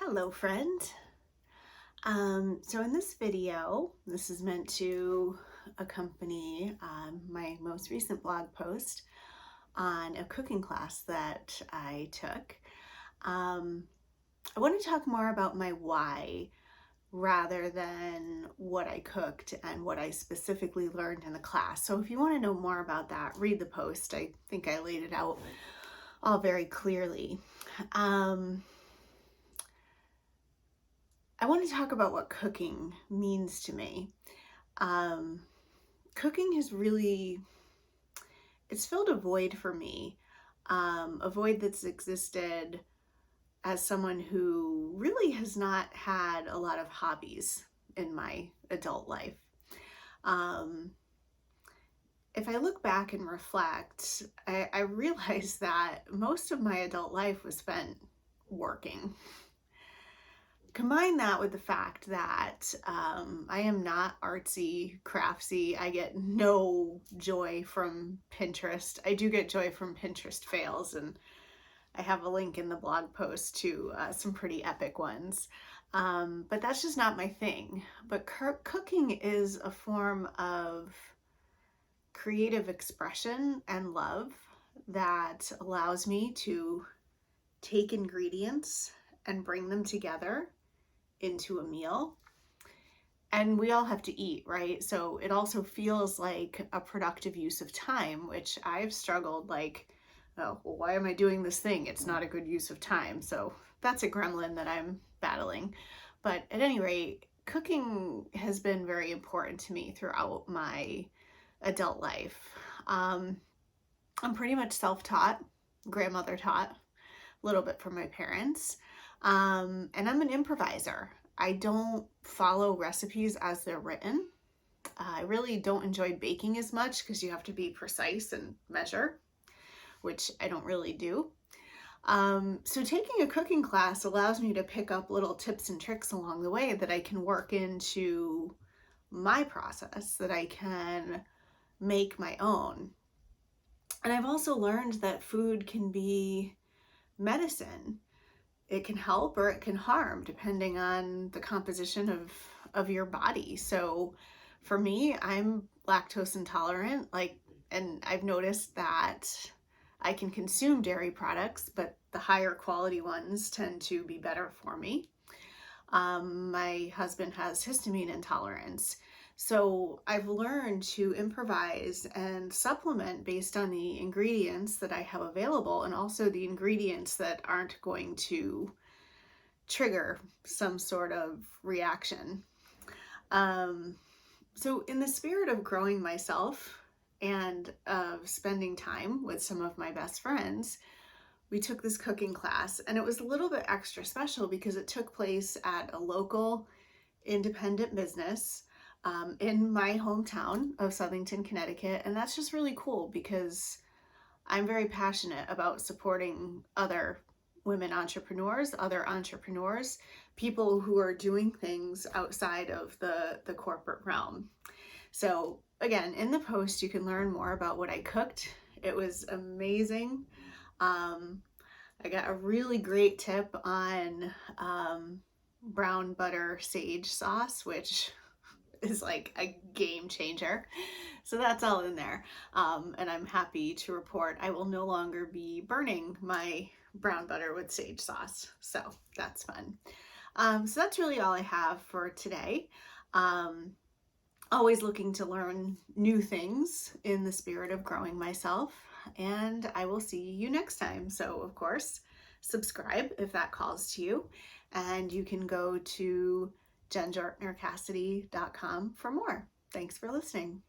Hello, friend. So in this video, this is meant to accompany my most recent blog post on a cooking class that I took. I want to talk more about my why rather than what I cooked and what I specifically learned in the class. So if you want to know more about that, read the post. I think I laid it out all very clearly. I want to talk about what cooking means to me. Cooking has really, it's filled a void for me, a void that's existed as someone who really has not had a lot of hobbies in my adult life. If I look back and reflect, I realize that most of my adult life was spent working. Combine that with the fact that I am not artsy, craftsy. I get no joy from Pinterest. I do get joy from Pinterest fails, and I have a link in the blog post to some pretty epic ones. But that's just not my thing. But cooking is a form of creative expression and love that allows me to take ingredients and bring them together into a meal. And we all have to eat, right? So it also feels like a productive use of time, which I've struggled like, oh, well, why am I doing this thing? It's not a good use of time. So that's a gremlin that I'm battling. But at any rate, cooking has been very important to me throughout my adult life. I'm pretty much self-taught, grandmother taught, a little bit from my parents. And I'm an improviser. I don't follow recipes as they're written. I really don't enjoy baking as much because you have to be precise and measure, which I don't really do. So taking a cooking class allows me to pick up little tips and tricks along the way that I can work into my process, that I can make my own. And I've also learned that food can be medicine. It can help or it can harm depending on the composition of your body. So for me, I'm lactose intolerant, and I've noticed that I can consume dairy products, but the higher quality ones tend to be better for me. My husband has histamine intolerance. So I've learned to improvise and supplement based on the ingredients that I have available, and also the ingredients that aren't going to trigger some sort of reaction. So in the spirit of growing myself and of spending time with some of my best friends, we took this cooking class, and it was a little bit extra special because it took place at a local independent business in my hometown of Southington, Connecticut. And that's just really cool because I'm very passionate about supporting other women entrepreneurs, other entrepreneurs, people who are doing things outside of the corporate realm. So again, in the post, you can learn more about what I cooked. It was amazing. I got a really great tip on brown butter sage sauce, which is like a game changer. So that's all in there. And I'm happy to report I will no longer be burning my brown butter with sage sauce. So that's fun. So that's really all I have for today. Always looking to learn new things in the spirit of growing myself. And I will see you next time. So of course, subscribe if that calls to you. And you can go to jenjartnercassidy.com for more. Thanks for listening.